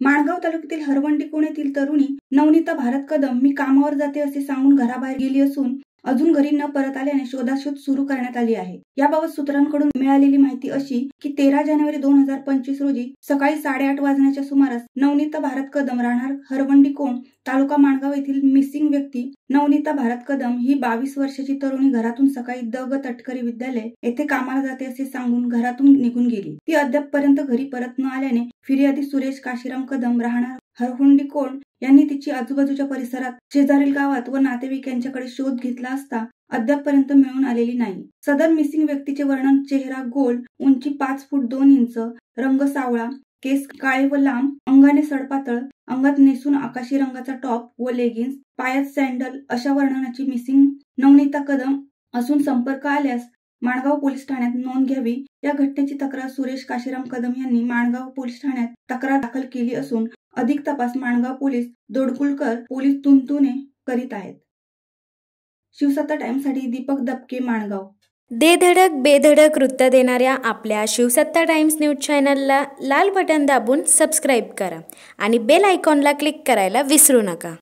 माणगाव तालुक्यातील हरवंडी कोण येथील तरुणी नवनीता भारत कदम मी कामावर जाते असे सांगून घराबाहेर गेली असून अजून घरी न परत आल्याने शोधाशोध सुरू करण्यात आली आहे। याबाबत सूत्रांकडून मिळालेली माहिती अशी की 13 जानेवारी 2025 रोजी सकाळी 8:30 वाजण्याच्या सुमारास नवनीता भारत कदम राहणार हरवंडी कोण तालुका माणगाव येथील मिसिंग व्यक्ती नवनीता भारत कदम ही 22 वर्षाची तरुणी घरातून सकाळी द तटकरी विद्यालय येथे कामाला जाते असे सांगून घरातून निघून गेली। ती अद्यापपर्यंत घरी परत न आल्याने फिर्यादी सुरेश काशीराम कदम राहणार हरवंडी कोण यांनी तिची आजूबाजूच्या परिसरात शेजारील गावात व नातेवाईक यांच्याकडे शोध घेतला असता अद्यापपर्यंत मिळून आलेली नाही। सदर मिसिंग व्यक्तीचे वर्णन चेहरा गोल, उंची 5 फूट 2 इंच, रंग सावळा, केस काळे व लांब, अंगाने सडपातळ, अंगात नेसून आकाशी रंगाचा टॉप व लेगिन्स, पायात सॅन्डल अशा वर्णनाची मिसिंग नवनीता कदम असून संपर्क आल्यास माणगाव पोलीस ठाण्यात नोंद घ्यावी। या घटनेची तक्रार सुरेश काशीराम कदम यांनी माणगाव पोलीस ठाण्यात तक्रार दाखल केली असून अधिक तपास माणगाव पोलीस दोडकुलकर पोलीस तुंतुने करीत आहेत। शिवसत्ता टाइम्ससाठी दीपक दबके, माणगाव। दे धडक बेधडक वृत्त देणाऱ्या आपल्या शिवसत्ता टाइम्स न्यूज चॅनलला लाल बटन दाबून सबस्क्राईब करा आणि बेल आयकॉनला क्लिक करायला विसरू नका।